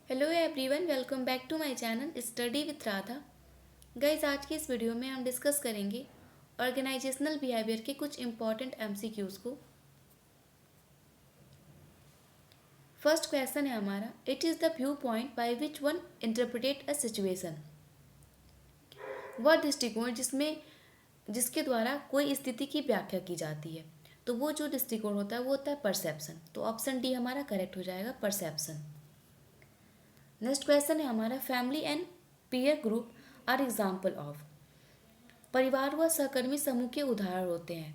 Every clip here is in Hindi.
Hello everyone, welcome back to my channel study with Radha. Guys, आज की इस वीडियो में हम डिस्कस करेंगे ऑर्गेनाइजेशनल बिहेवियर के कुछ इंपॉर्टेंट एमसीक्यूज को। फर्स्ट क्वेश्चन है हमारा, it is the view point by which one interpret a situation. वह दृष्टिकोण जिसके द्वारा कोई स्थिति की व्याख्या की जाती है। तो वो जो दृष्टिकोण होता है वो होता है परसेप्शन। तो ऑप्शन डी हमारा करेक्ट हो जाएगा, परसेप्शन। नेक्स्ट क्वेश्चन है हमारा, family and peer group are example of. परिवार व सहकर्मी समूह के उदाहरण होते हैं।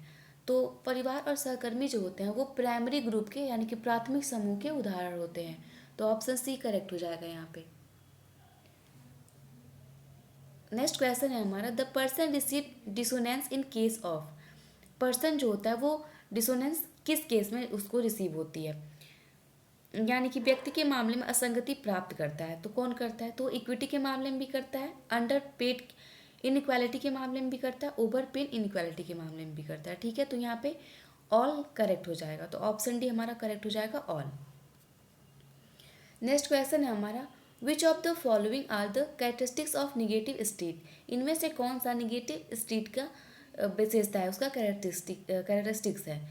तो परिवार और सहकर्मी जो होते हैं वो प्राइमरी ग्रुप के यानी कि प्राथमिक समूह के उदाहरण होते हैं। तो ऑप्शन सी करेक्ट हो जाएगा यहाँ पे। नेक्स्ट क्वेश्चन है हमारा, the person receive dissonance in case of. Person जो होता है वो डिसोनेंस किस केस में उसको रिसीव होती है, यानी कि व्यक्ति के मामले में असंगति प्राप्त करता है। तो कौन करता है? तो इक्विटी के मामले में भी करता है, अंडर पेड इनइक्वालिटी के मामले में भी करता है, ओवर पेड इनइक्वालिटी के मामले में भी करता है। ठीक है, तो यहाँ पे ऑल करेक्ट हो जाएगा। तो ऑप्शन डी हमारा करेक्ट हो जाएगा, ऑल। नेक्स्ट क्वेश्चन है हमारा, which of the following are the characteristics of negative state. इनमें से कौन सा निगेटिव स्टेट का विशेषता है, उसका कैरेक्टरिस्टिक्स है।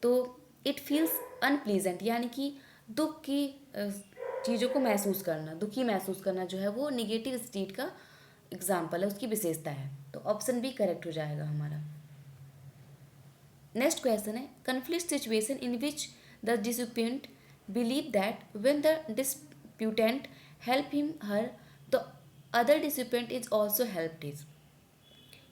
तो इट फील्स अनप्लीजेंट, यानी कि दुख की चीज़ों को महसूस करना, दुखी महसूस करना जो है वो निगेटिव स्टेट का एग्जाम्पल है, उसकी विशेषता है। तो ऑप्शन बी करेक्ट हो जाएगा हमारा। नेक्स्ट क्वेश्चन है, conflict situation in which the disputant believe that when the disputant help him her the other disputant is also helped his.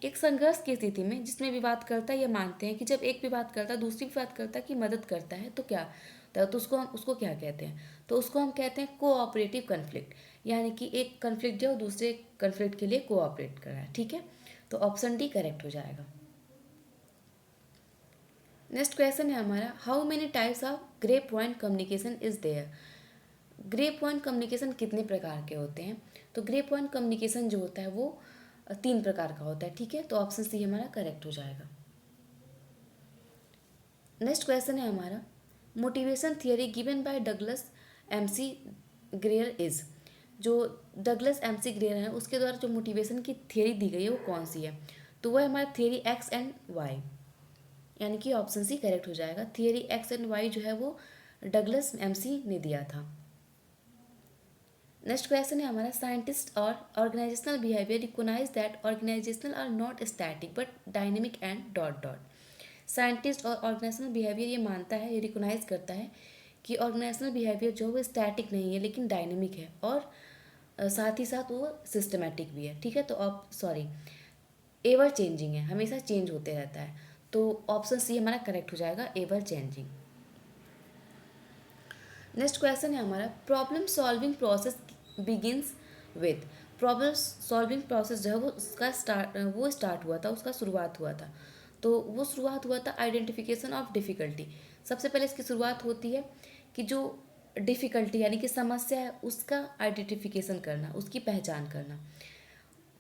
एक संघर्ष की स्थिति में जिसमें विवादकर्ता यह मानते हैं कि जब एक विवादकर्ता दूसरी विवादकर्ता की मदद करता है तो क्या, तो उसको क्या कहते हैं? तो उसको हम कहते हैं कोऑपरेटिव कन्फ्लिक्ट, यानी कि एक कन्फ्लिक्ट जो दूसरे कन्फ्लिक्ट के लिए कोऑपरेट कर रहा है। ठीक है, तो ऑप्शन डी करेक्ट हो जाएगा। नेक्स्ट क्वेश्चन है हमारा, how many types of grey point communication is there. Grey point communication कितने प्रकार के होते हैं? तो ग्रे पॉइंट कम्युनिकेशन जो होता है वो 3 प्रकार का होता है। ठीक है, तो ऑप्शन सी हमारा करेक्ट हो जाएगा। नेक्स्ट क्वेश्चन है हमारा, motivation theory given by Douglas MC ग्रेयर is. जो डगलस एमसी ग्रेयर है उसके द्वारा जो मोटिवेशन की थियरी दी गई है वो कौन सी है? तो वह हमारा थियरी एक्स एंड वाई, यानी कि ऑप्शन सी करेक्ट हो जाएगा। थियरी एक्स एंड वाई जो है वो डगलस एमसी ने दिया था। नेक्स्ट क्वेश्चन है हमारा, साइंटिस्ट और organisational behaviour recognise that organisational are not static but dynamic and dot dot. Scientist और ऑर्गेनाइजेशनल बिहेवियर ये मानता है, ये रिकोनाइज करता है कि ऑर्गेनाइजेशनल बिहेवियर जो है वो स्टैटिक नहीं है लेकिन डायनेमिक है, और साथ ही साथ वो सिस्टमेटिक भी है। ठीक है, तो एवर चेंजिंग है, हमेशा चेंज होते रहता है। तो ऑप्शन सी हमारा करेक्ट हो जाएगा, एवर चेंजिंग। नेक्स्ट क्वेश्चन है हमारा, problem solving process begins with. Problem solving process जो है वो स्टार्ट हुआ था, उसका शुरुआत हुआ था। तो वो शुरुआत हुआ था आइडेंटिफिकेशन ऑफ डिफ़िकल्टी। सबसे पहले इसकी शुरुआत होती है कि जो डिफ़िकल्टी यानी कि समस्या है उसका आइडेंटिफिकेशन करना, उसकी पहचान करना।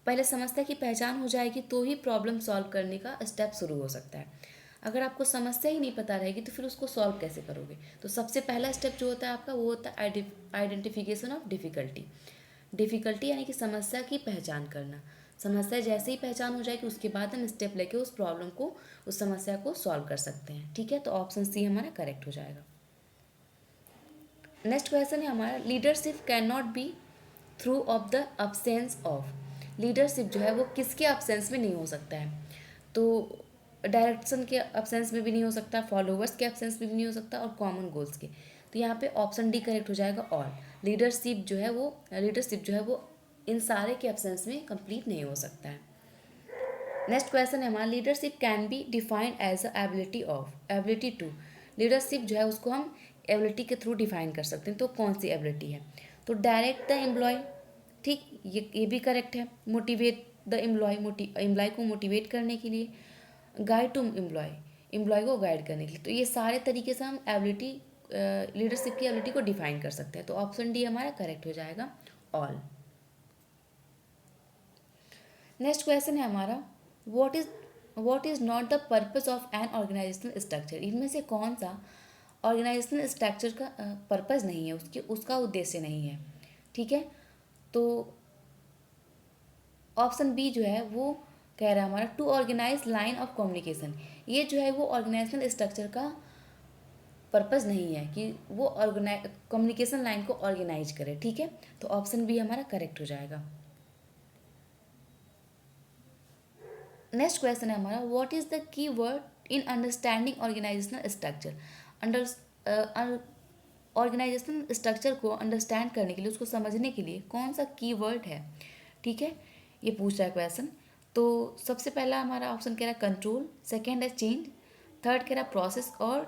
पहले समस्या की पहचान हो जाएगी तो ही प्रॉब्लम सॉल्व करने का स्टेप शुरू हो सकता है। अगर आपको समस्या ही नहीं पता रहेगी तो फिर उसको सॉल्व कैसे करोगे? तो सबसे पहला स्टेप जो होता है आपका वो होता है आइडेंटिफिकेशन ऑफ डिफ़िकल्टी। डिफ़िकल्टी यानी कि समस्या की पहचान करना। समस्या जैसे ही पहचान हो जाएगी उसके बाद हम स्टेप लेके उस प्रॉब्लम को, उस समस्या को सॉल्व कर सकते हैं। ठीक है, तो ऑप्शन सी हमारा करेक्ट हो जाएगा। नेक्स्ट क्वेश्चन है हमारा, leadership can not be through of the absence of. Leadership जो है वो किसके अब्सेंस में नहीं हो सकता है? तो डायरेक्शन के अब्सेंस में भी नहीं हो सकता, फॉलोवर्स के अब्सेंस में भी नहीं हो सकता, और कॉमन गोल्स के। तो यहाँ पे ऑप्शन डी करेक्ट हो जाएगा, ऑल। लीडरशिप जो है वो इन सारे के अब्सेंस में कंप्लीट नहीं हो सकता है। नेक्स्ट क्वेश्चन है हमारा, leadership can be defined as a ability to. Leadership जो है उसको हम एबिलिटी के थ्रू डिफाइन कर सकते हैं। तो कौन सी एबिलिटी है? तो डायरेक्ट द एम्प्लॉय, ठीक, ये भी करेक्ट है। मोटिवेट द एम्प्लॉय को मोटिवेट करने के लिए, गाइड टू एम्प्लॉय को गाइड करने के लिए। तो ये सारे तरीके से हम एबिलिटी, लीडरशिप की एबिलिटी को डिफाइन कर सकते हैं। तो ऑप्शन डी हमारा करेक्ट हो जाएगा, ऑल। नेक्स्ट क्वेश्चन है हमारा, what is not the purpose of an organisational structure. इनमें से कौन सा ऑर्गेनाइजेशनल स्ट्रक्चर का पर्पस नहीं है, उसका उद्देश्य नहीं है? ठीक है। तो ऑप्शन बी जो है वो कह रहा है हमारा to organise line of communication. ये जो है वो ऑर्गेनाइजेशनल स्ट्रक्चर का पर्पस नहीं है कि वो ऑर्गेनाइज कम्युनिकेशन लाइन को ऑर्गेनाइज करे, ठीक है। तो ऑप्शन बी हमारा करेक्ट हो जाएगा। नेक्स्ट क्वेश्चन है हमारा what is the key word in understanding organisational structure. Under organisational structure को अंडरस्टैंड करने के लिए, उसको समझने के लिए कौन सा की वर्ड है, ठीक है, ये पूछ रहा है क्वेश्चन। तो सबसे पहला हमारा ऑप्शन कह रहा है कंट्रोल, सेकेंड है चेंज, थर्ड कह रहा है प्रोसेस और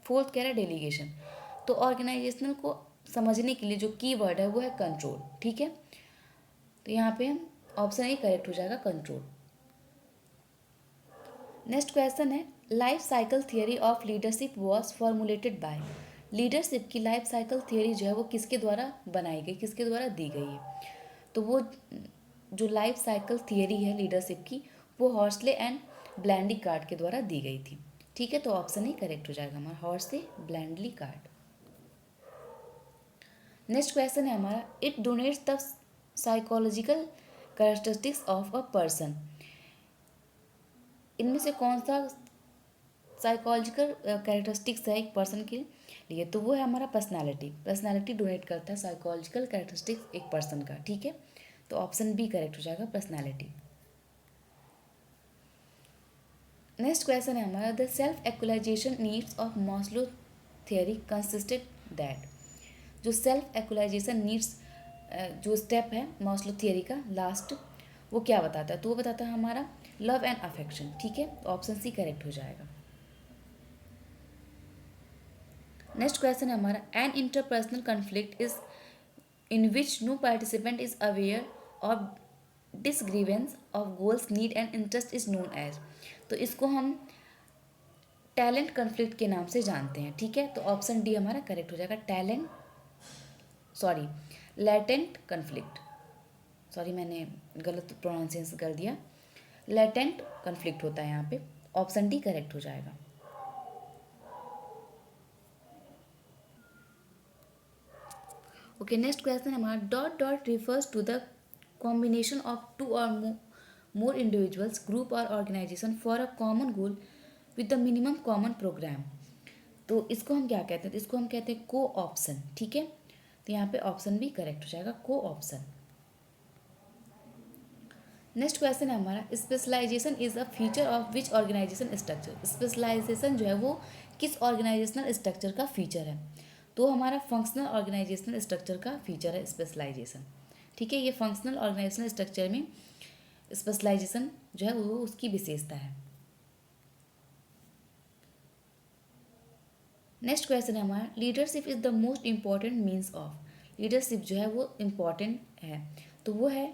फोर्थ कह रहा है डेलीगेशन। तो ऑर्गेनाइजेशनल को समझने के लिए जो की वर्ड है वो है कंट्रोल, ठीक है। तो यहाँ पे हम ऑप्शन ए करेक्ट हो जाएगा कंट्रोल। नेक्स्ट क्वेश्चन है life cycle theory of leadership was formulated bye. Leadership की लाइफ साइकिल थियरी जो है वो किसके द्वारा बनाई गई, किसके द्वारा दी गई है। तो वो जो लाइफ साइकिल थियरी है लीडरशिप की वो हॉर्सले एंड ब्लैंडी कार्ड के द्वारा दी गई थी, ठीक है। तो ऑप्शन ही करेक्ट हो जाएगा हमारा Horsley Blandly card. Next question है हमारा it donates the psychological characteristics of a person. इनमें से कौन सा साइकोलॉजिकल कैरेक्टरिस्टिक्स है एक पर्सन के लिए, तो वो है हमारा पर्सनालिटी। पर्सनालिटी डोनेट करता है साइकोलॉजिकल कैरेक्टरिस्टिक्स एक पर्सन का, ठीक है। तो ऑप्शन बी करेक्ट हो जाएगा पर्सनालिटी। नेक्स्ट क्वेश्चन है हमारा the self actualisation needs of Maslow theory consisted that. जो सेल्फ एक्चुअलाइजेशन नीड्स जो स्टेप है मॉस्लो थियरी का लास्ट, वो क्या बताता है, तो वो बताता है हमारा लव एंड अफेक्शन, ठीक है। तो ऑप्शन सी करेक्ट हो जाएगा। नेक्स्ट क्वेश्चन है हमारा an interpersonal conflict is in which no participant is aware of disgrievance of goals need and interest is known as. तो इसको हम टैलेंट कन्फ्लिक्ट के नाम से जानते हैं, ठीक है। तो ऑप्शन डी हमारा करेक्ट हो जाएगा talent sorry latent conflict. Sorry मैंने गलत प्रोनाउंसिएशन कर दिया, लैटेंट कन्फ्लिक्ट होता है यहाँ पे। ऑप्शन डी करेक्ट हो जाएगा। ओके नेक्स्ट क्वेश्चन हमारा dot dot refers to the combination of two or more individuals group or organisation for a common goal with the minimum common programme. तो इसको हम क्या कहते हैं, तो इसको हम कहते हैं को ऑप्शन, ठीक है। तो यहाँ पे ऑप्शन भी करेक्ट हो जाएगा को ऑप्शन। नेक्स्ट क्वेश्चन है हमारा specialisation is a feature of which organisation structure. Specialisation जो है वो किस ऑर्गेनाइजेशनल स्ट्रक्चर का फीचर है, तो हमारा फंक्शनल ऑर्गेनाइजेशनल स्ट्रक्चर का फीचर है स्पेशलाइजेशन, ठीक है। ये फंक्शनल ऑर्गेनाइजेशनल स्ट्रक्चर में स्पेशलाइजेशन जो है वो उसकी विशेषता है। नेक्स्ट क्वेश्चन है हमारा leadership is the most important means of. Leadership जो है वो इम्पॉर्टेंट है, तो वो है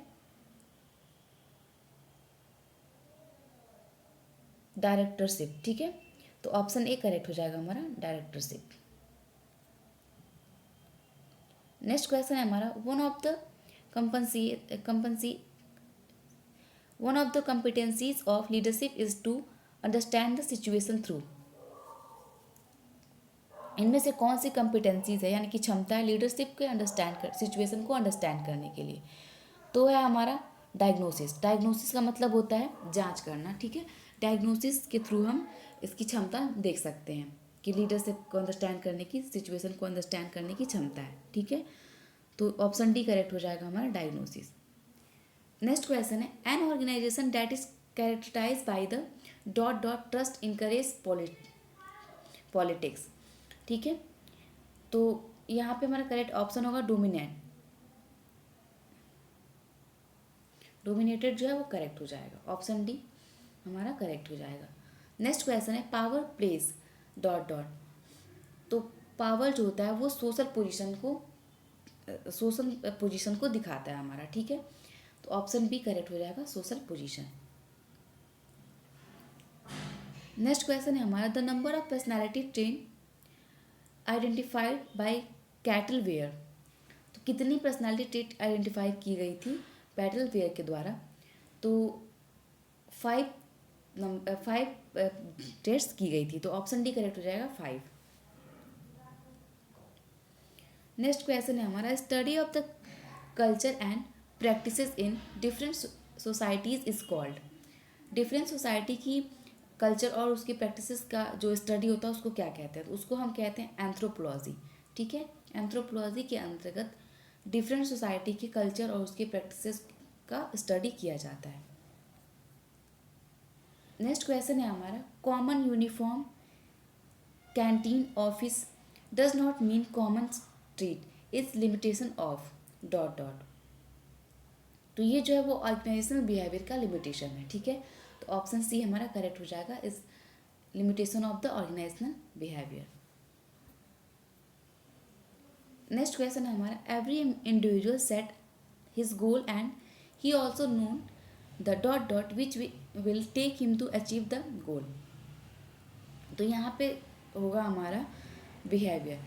डायरेक्टरशिप, ठीक है। तो ऑप्शन ए करेक्ट हो जाएगा हमारा डायरेक्टरशिप। नेक्स्ट क्वेश्चन है हमारा one of the competencies of leadership is to understand the situation through. इनमें से कौन सी कंपिटेंसीज है यानी कि क्षमता है लीडरशिप के अंडरस्टैंड कर सिचुएशन को अंडरस्टैंड करने के लिए, तो है हमारा डायग्नोसिस। डायग्नोसिस का मतलब होता है जांच करना, ठीक है। डायग्नोसिस के थ्रू हम इसकी क्षमता देख सकते हैं कि लीडरशिप को अंडरस्टैंड करने की, सिचुएशन को अंडरस्टैंड करने की क्षमता है, ठीक है। तो ऑप्शन डी करेक्ट हो जाएगा हमारा डायग्नोसिस। नेक्स्ट क्वेश्चन है an organisation that is characterise by the dot dot trust encourage politics, ठीक है। तो यहाँ पे हमारा करेक्ट ऑप्शन होगा डोमिनेटेड जो है वो करेक्ट हो जाएगा। ऑप्शन डी हमारा करेक्ट हो जाएगा। नेक्स्ट क्वेश्चन है पावर प्लेस डॉट डॉट। तो पावर जो होता है वो सोशल पोजीशन को दिखाता है हमारा, ठीक है। तो ऑप्शन बी करेक्ट हो जाएगा सोशल पोजीशन। नेक्स्ट क्वेश्चन है हमारा the number of personality train identified by Cattell were. तो कितनी पर्सनैलिटी ट्रेट आइडेंटिफाई की गई थी कैटल वेयर के द्वारा, तो फाइव ट्रेट्स की गई थी। तो ऑप्शन डी करेक्ट हो जाएगा 5। नेक्स्ट क्वेश्चन है हमारा, study of the culture and practices in different societies is called. Different society की कल्चर और उसकी प्रैक्टिसेस का जो स्टडी होता है उसको क्या कहते हैं? तो उसको हम कहते हैं एंथ्रोपोलॉजी। ठीक है, एंथ्रोपोलॉजी के अंतर्गत डिफरेंट सोसाइटी की कल्चर और उसकी प्रैक्टिसेस का स्टडी किया जाता है। नेक्स्ट क्वेश्चन है हमारा, common uniform canteen office does not mean common street is limitation of dot dot. तो ये जो है वो ऑर्गेनाइजेशनल बिहेवियर का लिमिटेशन है। ठीक है, तो ऑप्शन सी हमारा करेक्ट हो जाएगा, is limitation of the organisational behaviour. Next question है हमारा, every individual set his goal and he also known the dot dot which will take him to achieve the goal. तो यहाँ पे होगा हमारा बिहेवियर,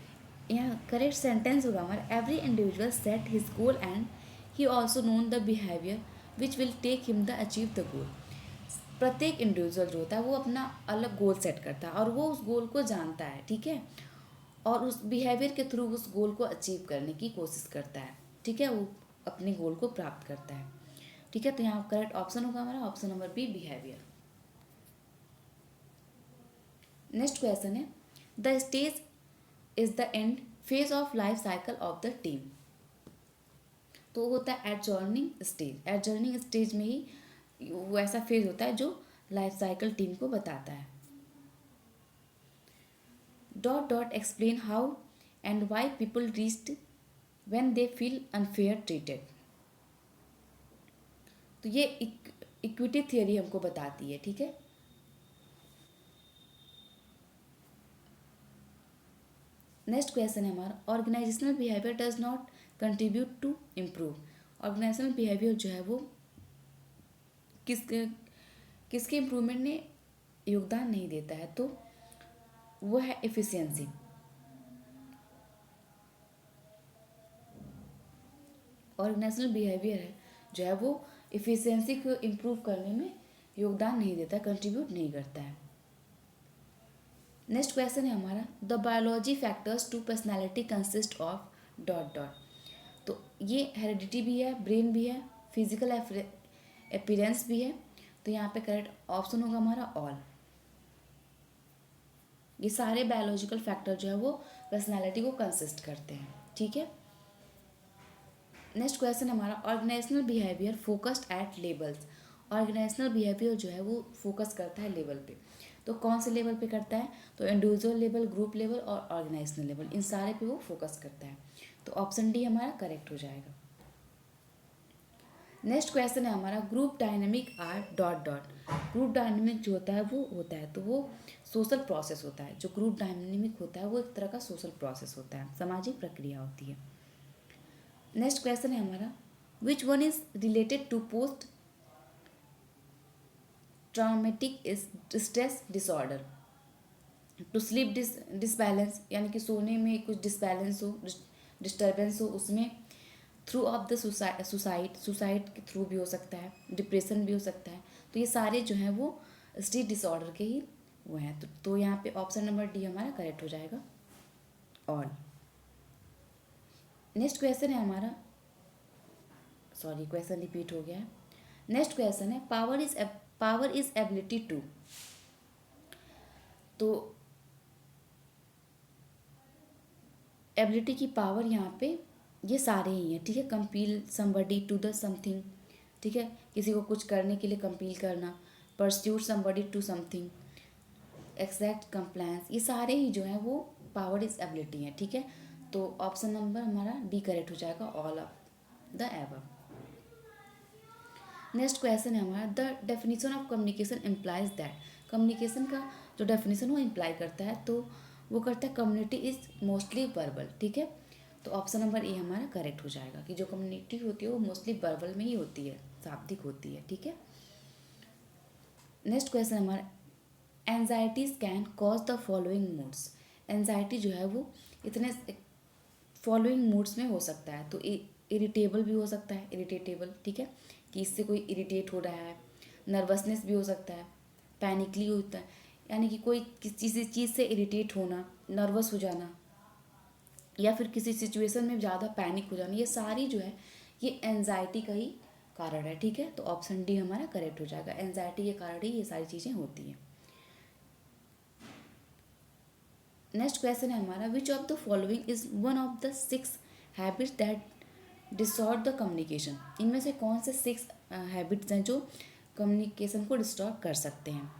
यहाँ करेक्ट सेंटेंस होगा हमारा, every individual set his goal and he also known the behaviour which will take him the achieve the goal. प्रत्येक इंडिविजुअल जो होता है वो अपना अलग गोल सेट करता है और वो उस गोल को जानता है। ठीक है, और उस बिहेवियर के थ्रू उस गोल को अचीव करने की कोशिश करता है। ठीक है, वो अपने गोल को प्राप्त करता है। ठीक है, तो यहाँ करेक्ट ऑप्शन होगा हमारा option number B, behaviour. Next question है, the stage is the end phase of life cycle of the team. तो होता है एडजॉर्निंग स्टेज। एडजॉर्निंग स्टेज में ही वो ऐसा फेज होता है जो लाइफ साइकिल टीम को बताता है। Dot dot explain how and why people reached when they feel unfair treated. तो ये इक्विटी थियरी हमको बताती है। ठीक है, नेक्स्ट क्वेश्चन है हमारा, organisational behaviour does not contribute to improve. Organisational behaviour जो है वो किसके इम्प्रूवमेंट में योगदान नहीं देता है? तो वो है एफिशिएंसी। ऑर्गेनाइजेशनल बिहेवियर है जो है वो एफिशिएंसी को इम्प्रूव करने में योगदान नहीं देता, कंट्रीब्यूट नहीं करता है। नेक्स्ट क्वेश्चन है हमारा, the biology factors to personality consist of dot dot. तो ये हेरिडिटी भी है, ब्रेन भी है, फिजिकल अपीयरेंस भी है। तो यहाँ पे करेक्ट ऑप्शन होगा हमारा ऑल। ये सारे बायोलॉजिकल फैक्टर जो है वो पर्सनालिटी को कंसिस्ट करते हैं। ठीक है, नेक्स्ट क्वेश्चन हमारा, organisational behaviour focused at levels. Organisational behaviour जो है वो फोकस करता है लेवल पे। तो कौन से लेवल पे करता है? तो इंडिविजुअल लेवल, ग्रुप लेवल और ऑर्गेनाइजेशनल लेवल, इन सारे पे वो फोकस करता है। तो ऑप्शन डी हमारा करेक्ट हो जाएगा। नेक्स्ट क्वेश्चन है हमारा, group dynamic R dot dot. Group dynamic जो होता है वो होता है, तो वो सोशल प्रोसेस होता है। जो ग्रुप डायनेमिक होता है वो एक तरह का सोशल प्रोसेस होता है, सामाजिक प्रक्रिया होती है। नेक्स्ट क्वेश्चन है हमारा, which one is related to post traumatic stress disorder. To sleep disbalance, यानी कि सोने में कुछ डिसबैलेंस हो, डिस्टर्बेंस हो उसमें, थ्रू ऑफ द सुसाइड के थ्रू भी हो सकता है, डिप्रेशन भी हो सकता है। तो ये सारे जो हैं वो स्लीप डिसऑर्डर के ही वो हैं। तो यहाँ पे ऑप्शन नंबर डी हमारा करेक्ट हो जाएगा, ऑल। नेक्स्ट क्वेश्चन है हमारा, सॉरी क्वेश्चन रिपीट हो गया है। नेक्स्ट क्वेश्चन है, पावर इज एबिलिटी टू। तो एबिलिटी की पावर यहाँ पे ये सारे ही हैं। ठीक है, कंपील समबडी टू द समथिंग। ठीक है, किसी को कुछ करने के लिए कंपील करना, pursuit somebody to something, exact compliance, ये सारे ही जो हैं वो पावर इज एबिलिटी हैं। ठीक है, तो ऑप्शन नंबर हमारा डी करेक्ट हो जाएगा, all of the above. Next question है हमारा, the definition of communication implies that. Communication का जो डेफिनेशन वो इम्प्लाई करता है, तो वो करता है कम्युनिटी इज मोस्टली वर्बल। ठीक है, तो ऑप्शन नंबर ए हमारा करेक्ट हो जाएगा कि जो कम्युनिटी होती है वो मोस्टली वर्बल में ही होती है, शाब्दिक होती है। ठीक है, नेक्स्ट क्वेश्चन हमारा, anxieties can cause the following moods. Anxiety जो है वो इतने फॉलोइंग मूड्स में हो सकता है। तो इरिटेबल भी हो सकता है, इरिटेटेबल। ठीक है, कि इससे कोई इरिटेट हो रहा है, नर्वसनेस भी हो सकता है, पैनिकली होता है, यानी कि कोई किसी चीज़ से इरिटेट होना, नर्वस हो जाना, या फिर किसी सिचुएशन में ज़्यादा पैनिक हो जाना, ये सारी जो है ये एनजाइटी का ही कारण है। ठीक है, तो ऑप्शन डी हमारा करेक्ट हो जाएगा, एनजाइटी के कारण ही ये सारी चीज़ें होती हैं। नेक्स्ट क्वेश्चन है हमारा, which of the following is one of the 6 habits that distort the communication. इनमें से कौन से 6 हैबिट्स हैं जो कम्युनिकेशन को डिस्टॉर्ट कर सकते हैं।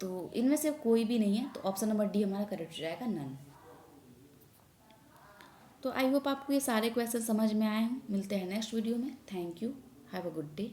तो इनमें से कोई भी नहीं है, तो ऑप्शन नंबर डी हमारा करेक्ट हो जाएगा, नन। तो आई होप आपको ये सारे क्वेश्चन समझ में आए हों। मिलते हैं नेक्स्ट वीडियो में। Thank you, have a good day.